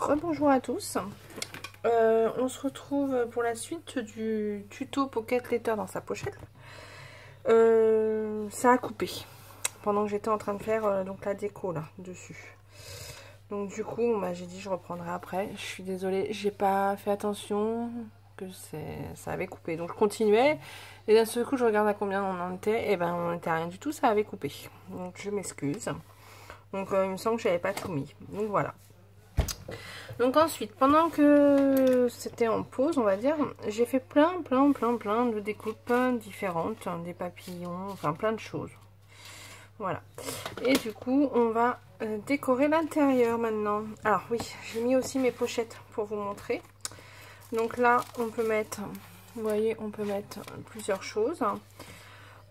Rebonjour à tous. On se retrouve pour la suite du tuto Pocket Letter dans sa pochette. Ça a coupé pendant que j'étais en train de faire donc la déco là dessus. Donc du coup, bah, j'ai dit je reprendrai après. Je suis désolée, j'ai pas fait attention que ça avait coupé. Donc je continuais et d'un seul coup je regarde à combien on en était. Et ben on n'était à rien du tout, ça avait coupé. Donc je m'excuse. Donc il me semble que j'avais pas tout mis. Donc voilà. Donc ensuite, pendant que c'était en pause, on va dire, j'ai fait plein de découpes différentes, hein, des papillons, enfin plein de choses. Voilà. Et du coup, on va décorer l'intérieur maintenant. Alors oui, j'ai mis aussi mes pochettes pour vous montrer. Donc là, on peut mettre, vous voyez, on peut mettre plusieurs choses.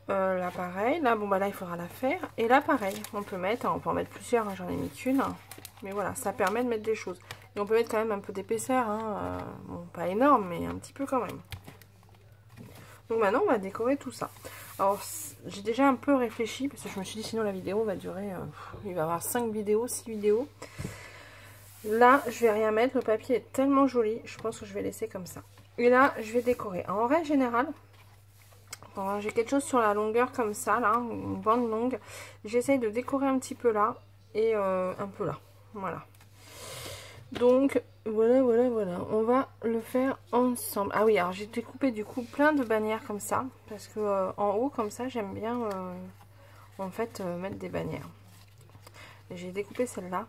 Là pareil, là bon bah là il faudra la faire. Et là pareil, on peut en mettre plusieurs, hein, j'en ai mis qu'une. Mais voilà, ça permet de mettre des choses. Et on peut mettre quand même un peu d'épaisseur, hein, bon, pas énorme, mais un petit peu quand même. Donc maintenant, on va décorer tout ça. Alors, j'ai déjà un peu réfléchi, parce que je me suis dit, sinon la vidéo va durer, il va y avoir 5 vidéos, 6 vidéos. Là, je vais rien mettre, le papier est tellement joli, je pense que je vais laisser comme ça. Et là, je vais décorer. En règle générale, quand j'ai quelque chose sur la longueur comme ça, là, une bande longue, j'essaye de décorer un petit peu là, et un peu là. Voilà. Donc voilà, on va le faire ensemble. Ah oui, alors j'ai découpé du coup plein de bannières comme ça, parce que en haut comme ça j'aime bien en fait mettre des bannières. J'ai découpé celle-là,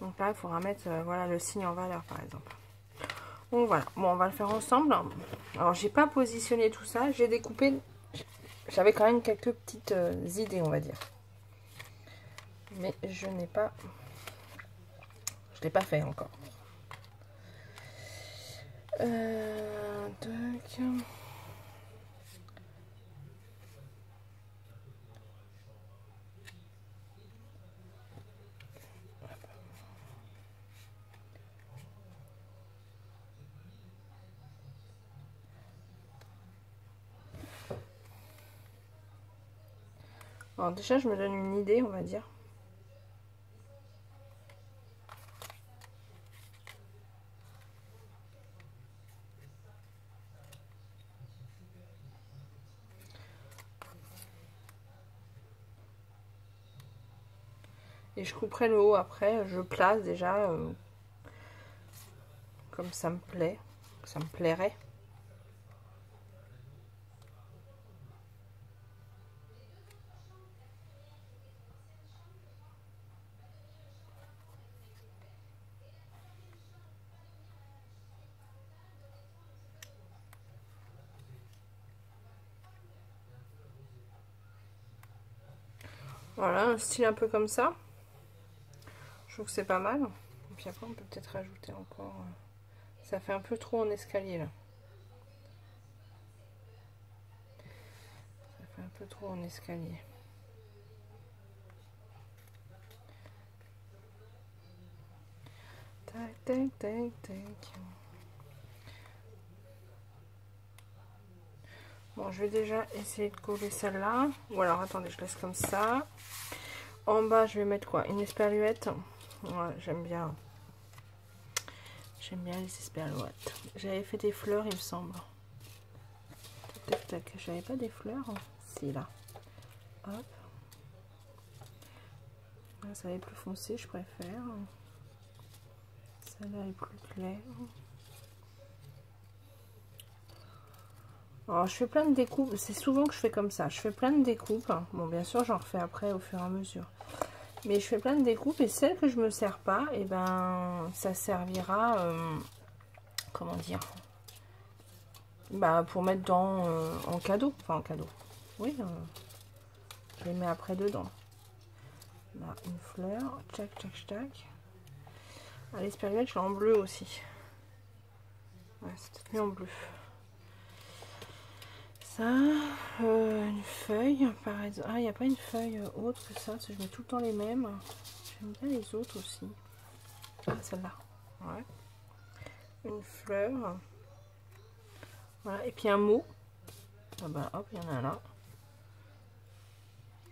donc là il faudra mettre voilà le signe en valeur par exemple. Donc voilà, bon on va le faire ensemble. Alors j'ai pas positionné tout ça, j'ai découpé, j'avais quand même quelques petites idées on va dire, mais je l'ai pas fait encore. Donc... Alors déjà, je me donne une idée, on va dire. Et je couperai le haut après. Je place déjà comme ça me plaît, ça me plairait. Voilà, un style un peu comme ça. Je trouve que c'est pas mal. Et puis après, on peut peut-être rajouter encore... Ça fait un peu trop en escalier, là. Ça fait un peu trop en escalier. Tac, tac, tac, tac. Bon, je vais déjà essayer de coller celle-là. Ou alors, attendez, je laisse comme ça. En bas, je vais mettre quoi? Une esperluette. Ouais, j'aime bien. J'aime bien les esperluettes. J'avais fait des fleurs, il me semble. Tac, tac, tac. J'avais pas des fleurs? Si, là. Hop. Là, ça va être plus foncé, je préfère. Celle-là est plus claire. Alors, je fais plein de découpes. C'est souvent que je fais comme ça. Je fais plein de découpes. Bon, bien sûr, j'en refais après au fur et à mesure. Mais je fais plein de découpes et celles que je me sers pas, et ben, ça servira, comment dire, bah, pour mettre dans en cadeau. Enfin, en cadeau. Oui, je les mets après dedans. Là, une fleur. Tchac, tchac, tchac. Ah, l'esperluette, je l'ai en bleu aussi. Ouais, c'est peut-être mieux en bleu. Ça, une feuille, par exemple. Ah, il n'y a pas une feuille autre que ça, parce que je mets tout le temps les mêmes. J'aime bien les autres aussi. Ah, celle-là. Ouais. Une fleur. Voilà, et puis un mot. Ah bah hop, il y en a un là.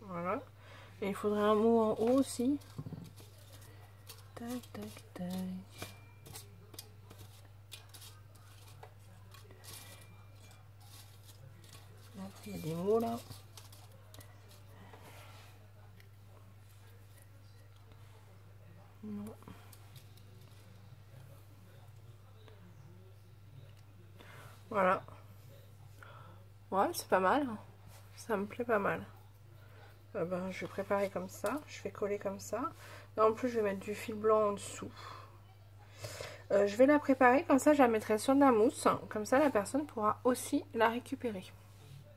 Voilà. Et il faudrait un mot en haut aussi. Tac, tac, tac. Il y a des mots là. Non. Voilà. Ouais, c'est pas mal. Ça me plaît pas mal. Ben, je vais préparer comme ça. Je vais coller comme ça. Là, en plus, je vais mettre du fil blanc en dessous. Je vais la préparer. Comme ça, je la mettrai sur de la mousse. Comme ça, la personne pourra aussi la récupérer.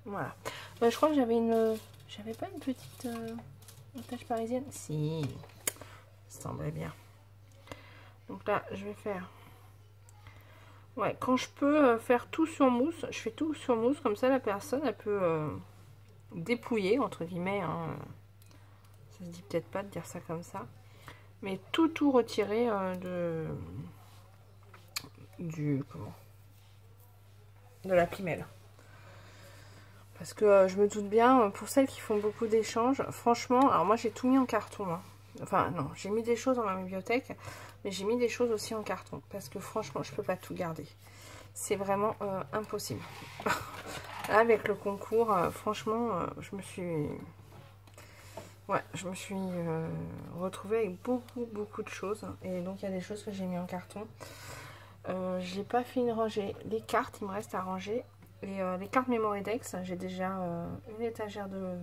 Voilà. Je crois que j'avais une... J'avais pas une petite tache parisienne. Si. Ça semblait bien. Donc là, je vais faire... Ouais, quand je peux faire tout sur mousse, je fais tout sur mousse. Comme ça, la personne, elle peut dépouiller, entre guillemets. Hein. Ça se dit peut-être pas de dire ça comme ça. Mais tout retirer de la plimelle. Parce que je me doute bien, pour celles qui font beaucoup d'échanges, franchement, alors moi j'ai tout mis en carton. Hein. Enfin non, j'ai mis des choses dans ma bibliothèque, mais j'ai mis des choses aussi en carton. Parce que franchement, je peux pas tout garder. C'est vraiment impossible. Là, avec le concours, franchement, je me suis retrouvée avec beaucoup de choses. Et donc il y a des choses que j'ai mis en carton. J'ai pas fini de ranger les cartes, il me reste à ranger. Et les cartes Mémoridex, j'ai déjà une étagère de...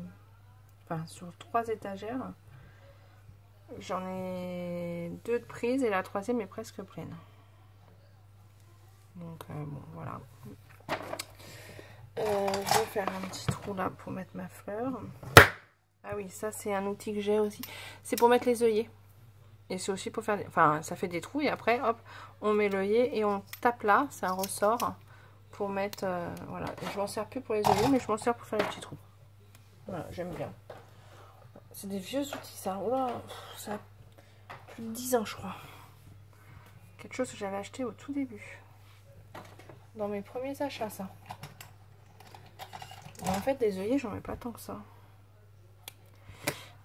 Enfin, sur 3 étagères. J'en ai 2 de prises et la 3e est presque pleine. Donc, bon, voilà. Je vais faire un petit trou là pour mettre ma fleur. Ah oui, ça c'est un outil que j'ai aussi. C'est pour mettre les œillets. Et c'est aussi pour faire... Enfin, ça fait des trous et après, hop, on met l'œillet et on tape là, ça ressort. Pour mettre, voilà, je m'en sers plus pour les œillets, mais je m'en sers pour faire les petits trous. Voilà, j'aime bien. C'est des vieux outils, ça. Oh là, ça a plus de 10 ans, je crois. Quelque chose que j'avais acheté au tout début. Dans mes premiers achats, ça. Mais en fait, des œillets, j'en mets pas tant que ça.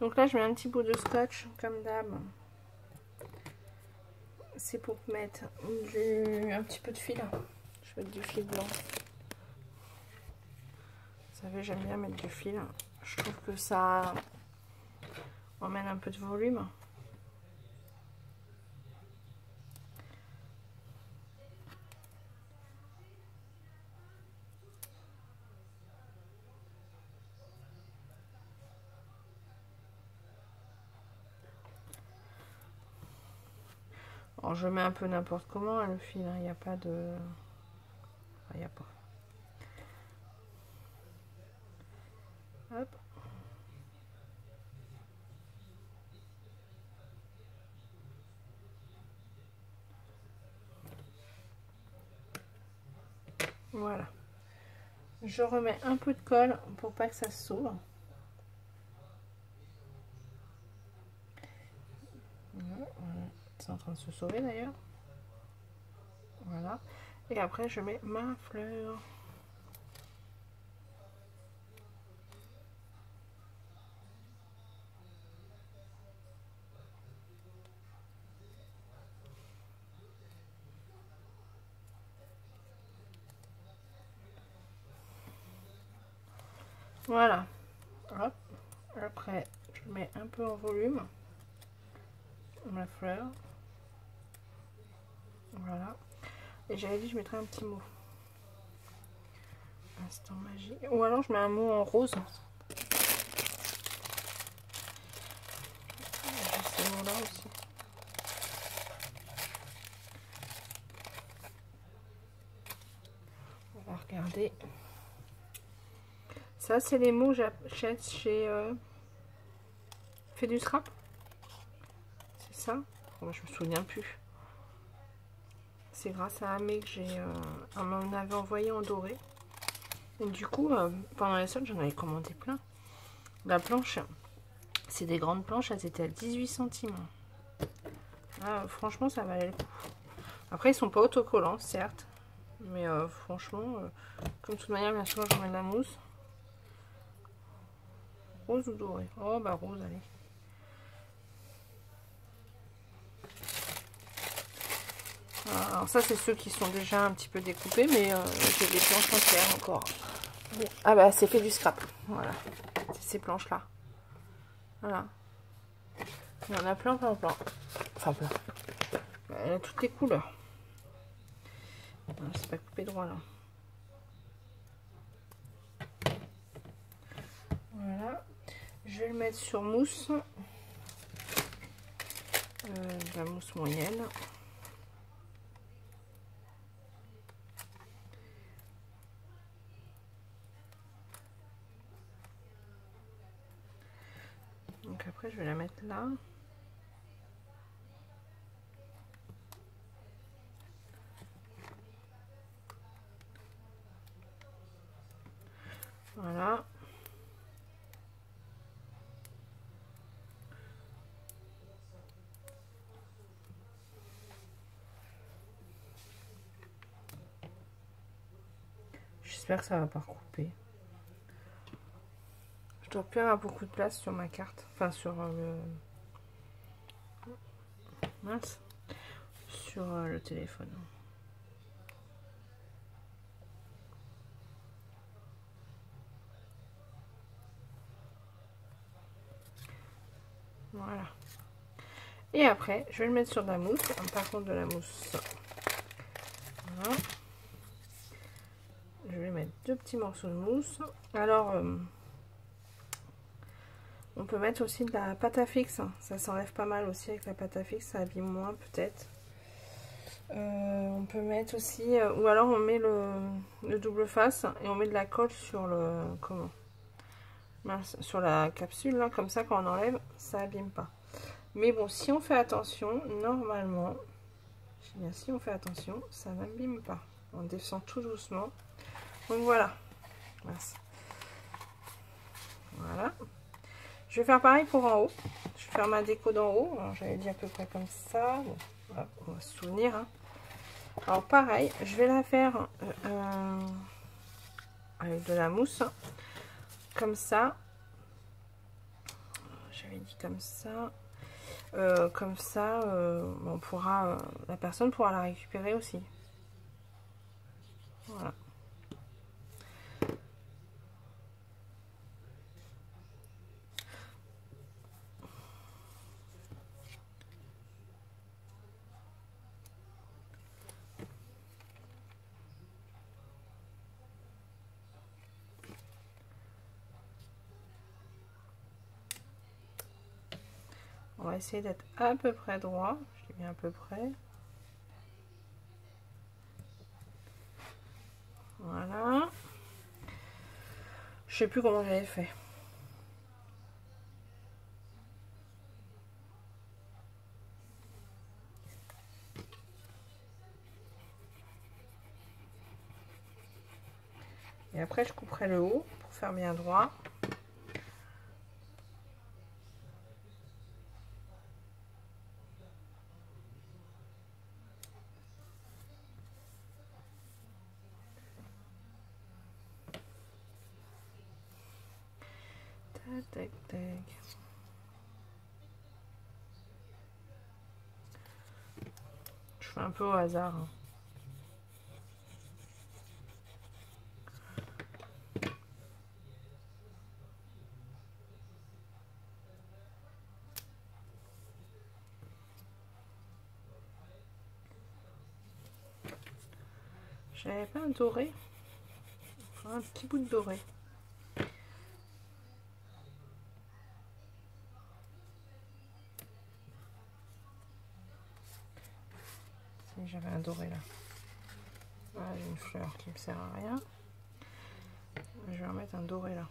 Donc là, je mets un petit bout de scotch, comme d'hab. C'est pour mettre un petit peu de fil. Je vais mettre du fil blanc. Vous savez, j'aime bien mettre du fil. Je trouve que ça emmène un peu de volume. Alors, je mets un peu n'importe comment hein, le fil. Il n'y a pas de... Il n'y a pas. Hop. Voilà. Je remets un peu de colle pour pas que ça se sauve. Voilà. C'est en train de se sauver d'ailleurs. Voilà. Et après je mets ma fleur. Voilà. Hop. Après, je mets un peu en volume ma fleur. Voilà. Et j'avais dit je mettrais un petit mot. Instant magie. Ou alors je mets un mot en rose. J'ai ces mots-là aussi. On va regarder. Ça, c'est les mots que j'achète chez Fait du Scrap. C'est ça. Bon, je me souviens plus. C'est grâce à Amé que j'ai... on m'en avait envoyé en doré. Et du coup, pendant les soldes, j'en avais commandé plein. La planche, c'est des grandes planches. Elles étaient à 18 centimes. Ah, franchement, ça valait le coup. Après, ils sont pas autocollants, certes. Mais franchement, comme de toute manière, bien sûr, je mets de la mousse. Rose ou doré? Oh, bah rose, allez. Alors ça, c'est ceux qui sont déjà un petit peu découpés, mais j'ai des planches entières encore. Ah bah, c'est fait du scrap. Voilà. C'est ces planches-là. Voilà. Il y en a plein. Enfin, plein. Elle a toutes les couleurs. C'est pas coupé droit, là. Voilà. Je vais le mettre sur mousse. De la mousse moyenne. Donc après, je vais la mettre là. Voilà. J'espère que ça va pas recouper. Je dois plus avoir beaucoup de place sur ma carte. Enfin, sur le... Mince. Sur le téléphone. Voilà. Et après, je vais le mettre sur de la mousse. Par contre, de la mousse. Voilà. Je vais mettre 2 petits morceaux de mousse. Alors, on peut mettre aussi de la pâte à fixe. Ça s'enlève pas mal aussi avec la pâte à fixe. Ça abîme moins peut-être. On peut mettre aussi... ou alors on met le double face et on met de la colle sur le... Comment ? Mince, sur la capsule, là. Comme ça, quand on enlève, ça abîme pas. Mais bon, si on fait attention, normalement... Bien, si on fait attention, ça n'abîme pas. On descend tout doucement. Donc voilà. Mince. Voilà. Je vais faire pareil pour en haut. Je vais faire ma déco d'en haut. J'avais dit à peu près comme ça. Bon, voilà, on va se souvenir. Hein. Alors pareil, je vais la faire avec de la mousse. Comme ça. J'avais dit comme ça. Comme ça, on pourra, la personne pourra la récupérer aussi. Voilà. On va essayer d'être à peu près droit. Je dis bien à peu près. Voilà. Je sais plus comment j'avais fait. Et après, je couperai le haut pour faire bien droit. Tac, tac, tac. Je fais un peu au hasard. Hein. J'avais pas un doré. Un petit bout de doré. Si j'avais un doré là. Voilà, j'ai une fleur qui me sert à rien. Je vais en mettre un doré là.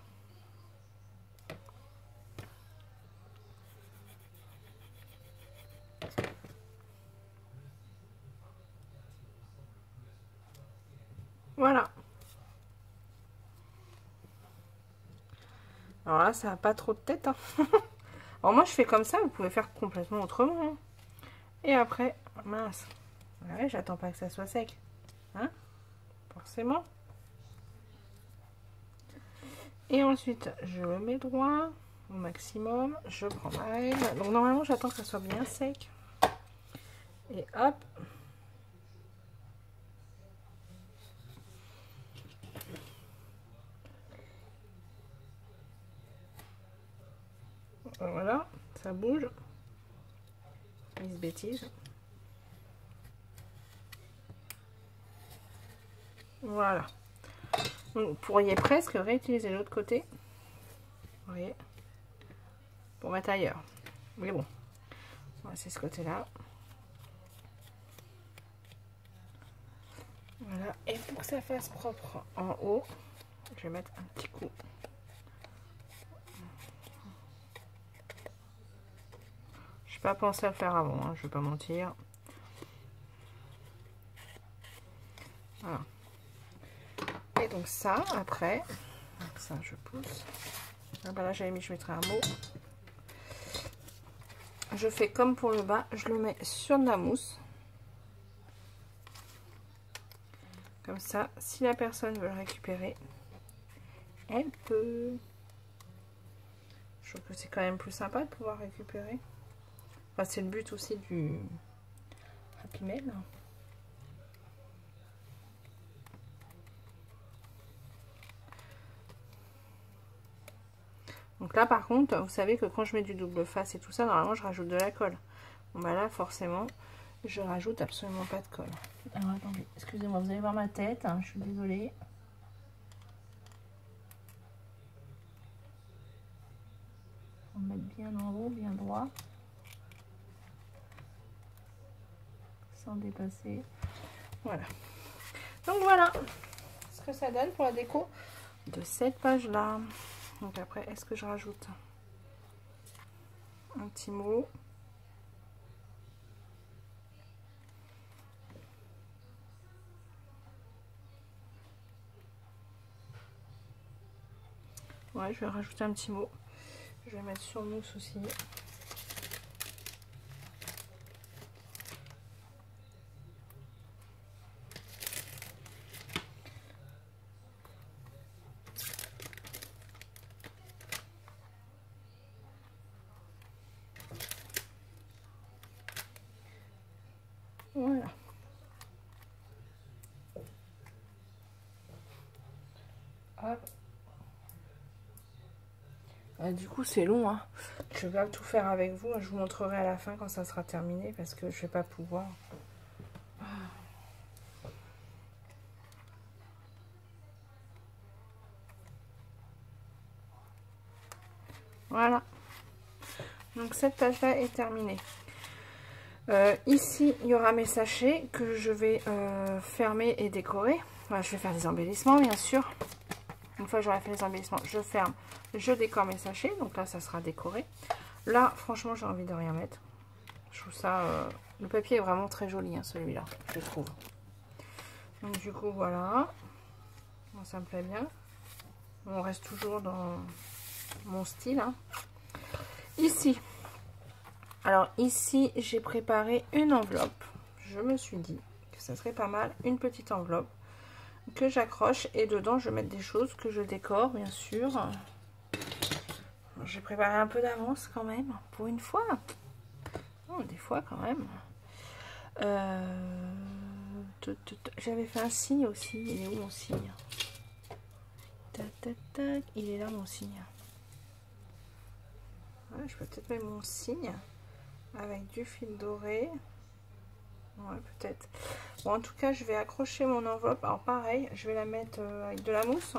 Voilà. Alors là, ça n'a pas trop de tête. Hein. Alors moi, je fais comme ça. Vous pouvez faire complètement autrement. Hein. Et après, mince. Ouais, j'attends pas que ça soit sec. Hein? Forcément. Et ensuite, je le mets droit au maximum. Je prends ma règle. Donc normalement, j'attends que ça soit bien sec. Et hop. ça bouge. Mise bêtise. Voilà. Donc, vous pourriez presque réutiliser l'autre côté. Vous voyez, pour mettre ailleurs. Mais bon, c'est ce côté-là. Voilà. Et pour que ça fasse propre en haut, je vais mettre un petit coup. Je n'ai pas pensé à le faire avant, hein, je vais pas mentir. Voilà. Et donc ça, après, donc ça je pousse. Ah bah là j'avais mis, je mettrai un mot. Je fais comme pour le bas, je le mets sur de la mousse. Comme ça, si la personne veut le récupérer, elle peut. Je trouve que c'est quand même plus sympa de pouvoir récupérer. Enfin, c'est le but aussi du Happy Mail. Donc là, par contre, vous savez que quand je mets du double face et tout ça, normalement, je rajoute de la colle. Bon, bah là, forcément, je rajoute absolument pas de colle. Alors, attendez, excusez-moi, vous allez voir ma tête, hein, je suis désolée. On va mettre bien en haut, bien droit. Sans dépasser. Voilà. Donc voilà ce que ça donne pour la déco de cette page-là. Donc après, est-ce que je rajoute un petit mot? Ouais, je vais rajouter un petit mot. Je vais mettre sur mousse aussi. Voilà. Hop. Du coup c'est long, hein. Je vais pas tout faire avec vous, je vous montrerai à la fin quand ça sera terminé parce que je vais pas pouvoir. Voilà, donc cette page là est terminée. Ici il y aura mes sachets que je vais fermer et décorer. Voilà, je vais faire des embellissements bien sûr. Une fois que j'aurai fait les embellissements, je ferme, je décore mes sachets. Donc là, ça sera décoré. Là, franchement, j'ai envie de rien mettre. Je trouve ça... le papier est vraiment très joli, hein, celui-là, je trouve. Donc du coup, voilà. Bon, ça me plaît bien. On reste toujours dans mon style. Hein. Ici. Alors ici, j'ai préparé une enveloppe. Je me suis dit que ça serait pas mal. Une petite enveloppe que j'accroche et dedans je vais mettre des choses que je décore bien sûr. J'ai préparé un peu d'avance quand même pour une fois. Des fois quand même. J'avais fait un signe aussi. Il est où mon signe? Tac, tac, tac. Il est là mon signe. Ouais, je peux peut-être mettre mon signe avec du fil doré. Ouais, peut-être. Bon, en tout cas, je vais accrocher mon enveloppe. Alors, pareil, je vais la mettre avec de la mousse.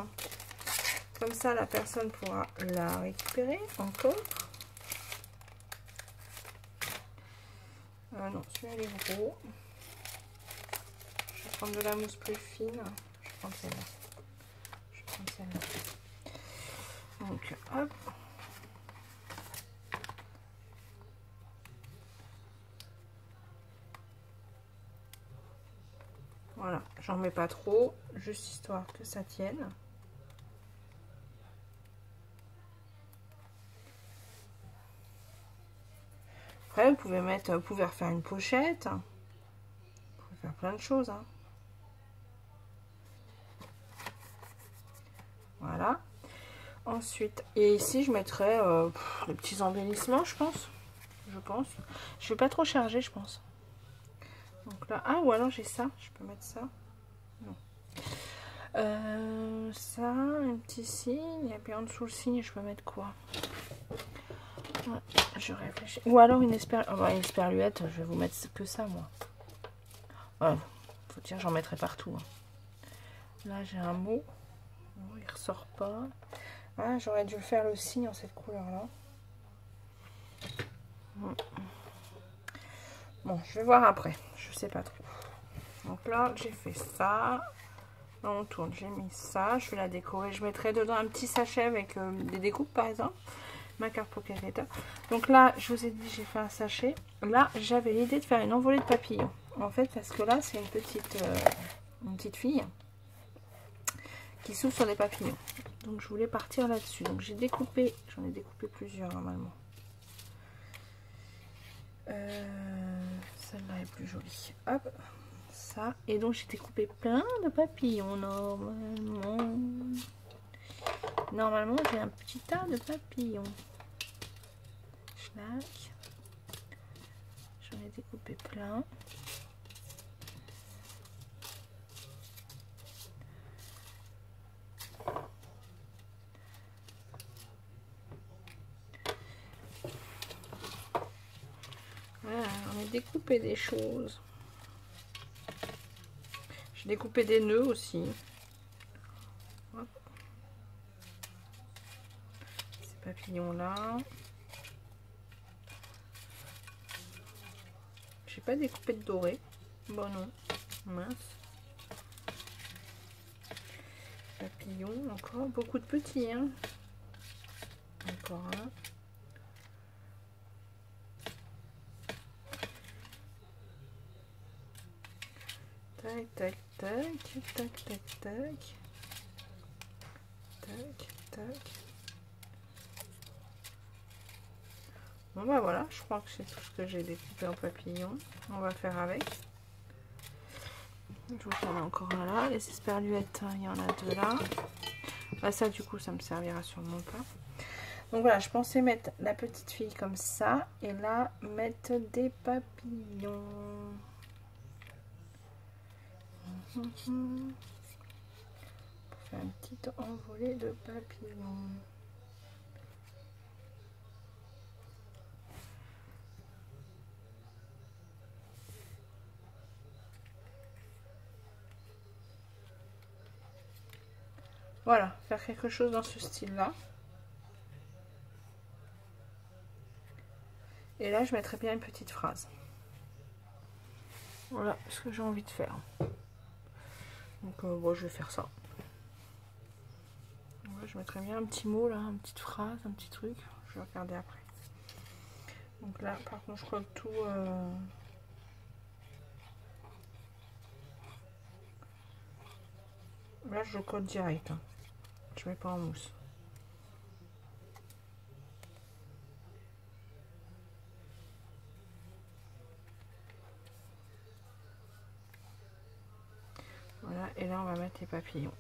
Comme ça, la personne pourra la récupérer encore. Non, celui-là, il est gros. Je vais prendre de la mousse plus fine. Je vais prendre celle-là. Je vais prendre celle-là. Donc, hop. Voilà, j'en mets pas trop, juste histoire que ça tienne. Après, vous pouvez mettre, vous pouvez refaire une pochette. Vous pouvez faire plein de choses. Hein. Voilà. Ensuite, et ici, je mettrai les petits embellissements, je pense. Je vais pas trop charger, je pense. Donc là, ah, ou alors j'ai ça. Je peux mettre ça. Non. Ça, un petit signe. Et puis en dessous le signe, je peux mettre quoi? Ouais, je réfléchis. Ou alors une esperluette, je vais vous mettre que ça, moi. Voilà, faut dire, j'en mettrai partout. Hein. Là, j'ai un mot. Non, il ressort pas. Ah, j'aurais dû faire le signe en cette couleur-là. Bon, je vais voir après. Je sais pas trop. Donc là, j'ai fait ça. Là, on tourne. J'ai mis ça. Je vais la décorer. Je mettrai dedans un petit sachet avec des découpes, par exemple. Ma carte Pocket Letter. Donc là, je vous ai dit, j'ai fait un sachet. Là, j'avais l'idée de faire une envolée de papillons. En fait, parce que là, c'est une petite fille qui s'ouvre sur des papillons. Donc, je voulais partir là-dessus. Donc, j'ai découpé, j'en ai découpé plusieurs normalement. Celle-là est plus jolie. Hop, ça. Et donc, j'ai découpé plein de papillons normalement. Normalement, j'ai un petit tas de papillons. Schnack. J'en ai découpé plein. Voilà, on a découpé des choses. J'ai découpé des nœuds aussi. Hop. Ces papillons-là. J'ai pas découpé de doré. Bon non. Mince. Papillons, encore beaucoup de petits. Hein. Encore un. Tac, tac, tac, tac, tac, tac. Tac, tac. Bon bah voilà, je crois que c'est tout ce que j'ai découpé en papillon. On va faire avec. Je vous en ai encore un là. Les esperluettes, il y en a deux là. Bah ça du coup ça me servira sûrement pas. Donc voilà, je pensais mettre la petite fille comme ça. Et là, mettre des papillons. Pour faire une petite envolée de papillons. Voilà, faire quelque chose dans ce style-là. Et là, je mettrai bien une petite phrase. Voilà ce que j'ai envie de faire. Donc, bon, je vais faire ça. Ouais, je mettrai bien un petit mot, là, une petite phrase, un petit truc. Je vais regarder après. Donc là, par contre, je crois que tout... Là, je colle direct. Hein. Je mets pas en mousse. Voilà, et là, on va mettre les papillons.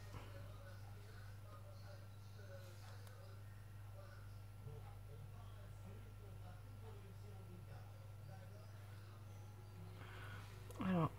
Alors...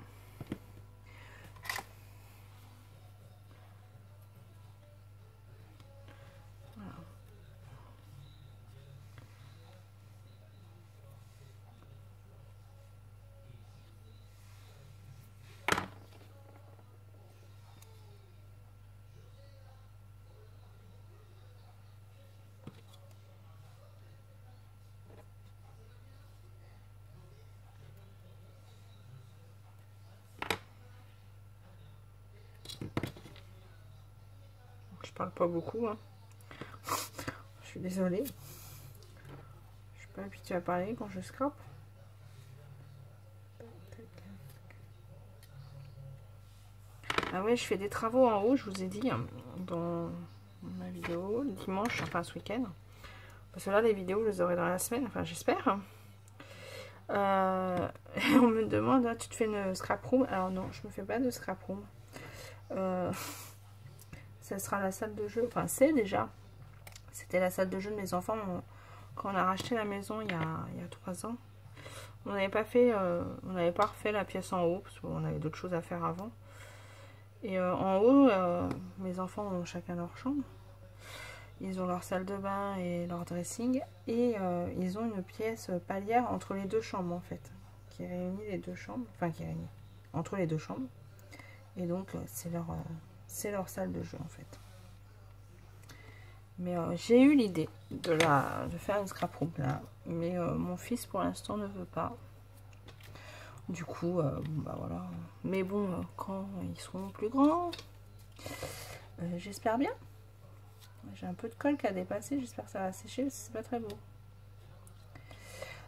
Je parle pas beaucoup. Hein. Je suis désolée. Je suis pas habituée à parler quand je scrape. Ah ouais, je fais des travaux en haut, je vous ai dit, hein, dans ma vidéo, dimanche, enfin ce week-end. Parce que là, les vidéos, je les aurai dans la semaine, enfin j'espère. On me demande, ah, tu te fais une scrap room? Alors non, je me fais pas de scrap room. Ça sera la salle de jeu, enfin c'est déjà. C'était la salle de jeu de mes enfants quand on a racheté la maison il y a 3 ans. On n'avait pas fait, on n'avait pas refait la pièce en haut parce qu'on avait d'autres choses à faire avant. Et en haut, mes enfants ont chacun leur chambre. Ils ont leur salle de bain et leur dressing. Et ils ont une pièce palière entre les deux chambres en fait. Qui réunit les deux chambres. Enfin qui réunit entre les deux chambres. Et donc c'est leur salle de jeu en fait. Mais j'ai eu l'idée de faire une scrap room là. Mais mon fils pour l'instant ne veut pas. Du coup, bah voilà. Mais bon, quand ils seront plus grands, j'espère bien. J'ai un peu de colle qui a dépassé. J'espère que ça va sécher. C'est pas très beau.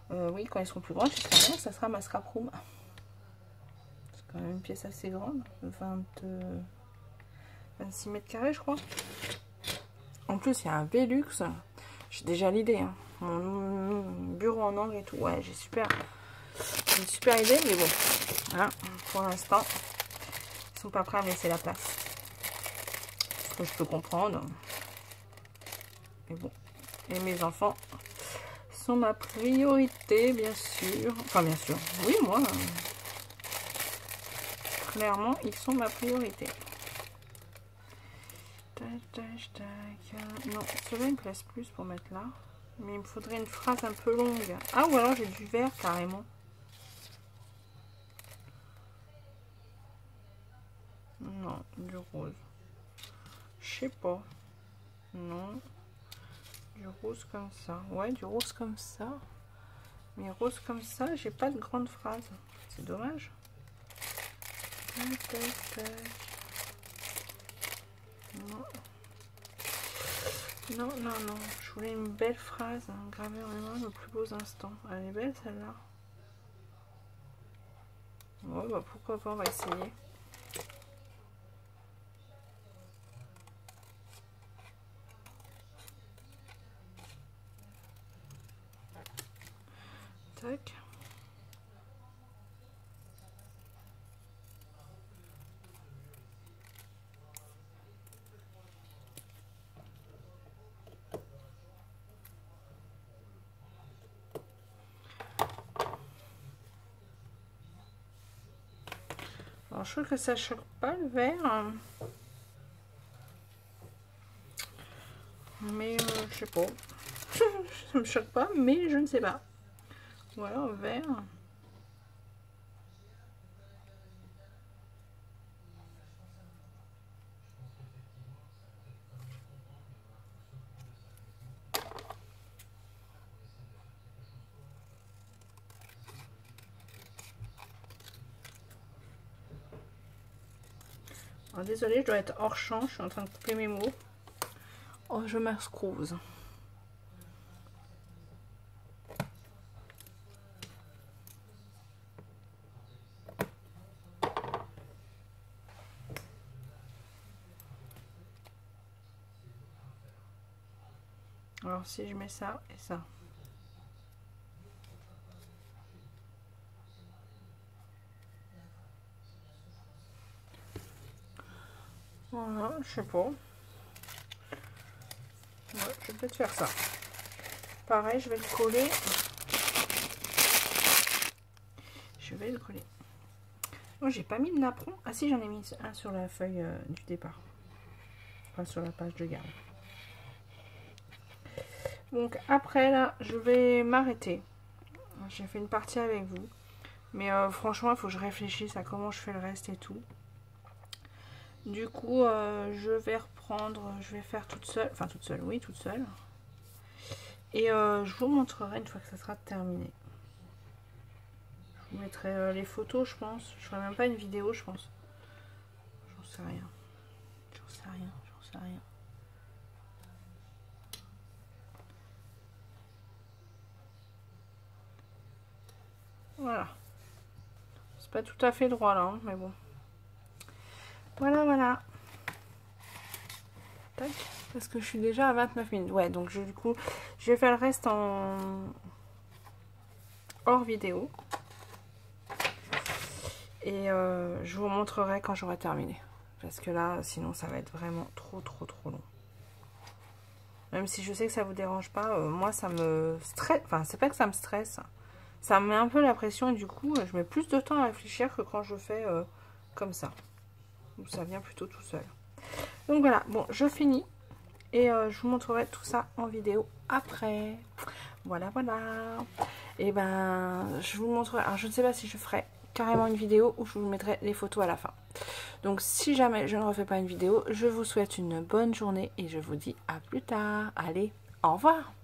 Oui, quand ils seront plus grands, j'espère bien que ça sera ma scrap room. C'est quand même une pièce assez grande. 26 mètres carrés, je crois. En plus, il y a un Velux. J'ai déjà l'idée. Hein. Mon bureau en angle et tout. Ouais, j'ai une super idée, mais bon. Voilà, pour l'instant, ils sont pas prêts à me laisser la place. Ce que je peux comprendre. Mais bon. Et mes enfants sont ma priorité, bien sûr. Enfin, bien sûr. Oui, moi. Clairement, ils sont ma priorité. Tac, tac, tac. Non, cela me place plus pour mettre là. Mais il me faudrait une phrase un peu longue. Ah, ou alors j'ai du vert carrément. Non, du rose. Je sais pas. Non. Du rose comme ça. Ouais, du rose comme ça. Mais rose comme ça, j'ai pas de grande phrase. C'est dommage. Tac, tac, tac. Non. Non, non, non. Je voulais une belle phrase gravée en mémoire, nos plus beaux instants. Elle est belle celle-là. Ouais, bah pourquoi pas, on va essayer. Tac. Alors, je trouve que ça choque pas le vert. Mais je sais pas. Ça me choque pas, mais je ne sais pas. Ou alors vert. Alors, désolée, je dois être hors champ. Je suis en train de couper mes mots. Oh, je m'excuse. Alors, si je mets ça et ça. Voilà, je sais pas. Ouais, je vais peut-être faire ça. Pareil, je vais le coller. Je vais le coller. Oh, j'ai pas mis de napperon. Ah si, j'en ai mis un sur la feuille du départ. Enfin, sur la page de garde. Donc après, là, je vais m'arrêter. J'ai fait une partie avec vous. Mais franchement, il faut que je réfléchisse à comment je fais le reste et tout. Du coup, je vais reprendre, je vais faire toute seule. Enfin, toute seule, oui, toute seule. Et je vous montrerai une fois que ça sera terminé. Je vous mettrai les photos, je pense. Je ferai même pas une vidéo, je pense. J'en sais rien. J'en sais rien, j'en sais rien. Voilà. C'est pas tout à fait droit là, hein, mais bon. Voilà, voilà. Tac. Parce que je suis déjà à 29 minutes. Ouais, donc du coup, je vais faire le reste en hors vidéo. Et je vous montrerai quand j'aurai terminé. Parce que là, sinon, ça va être vraiment trop long. Même si je sais que ça vous dérange pas, moi, ça me stresse. Enfin, c'est pas que ça me stresse. Ça me met un peu la pression et du coup, je mets plus de temps à réfléchir que quand je fais comme ça. Où ça vient plutôt tout seul. Donc voilà, bon, je finis. Et je vous montrerai tout ça en vidéo après. Voilà, voilà. Et ben, je vous montrerai. Alors, je ne sais pas si je ferai carrément une vidéo ou je vous mettrai les photos à la fin. Donc, si jamais je ne refais pas une vidéo, je vous souhaite une bonne journée et je vous dis à plus tard. Allez, au revoir.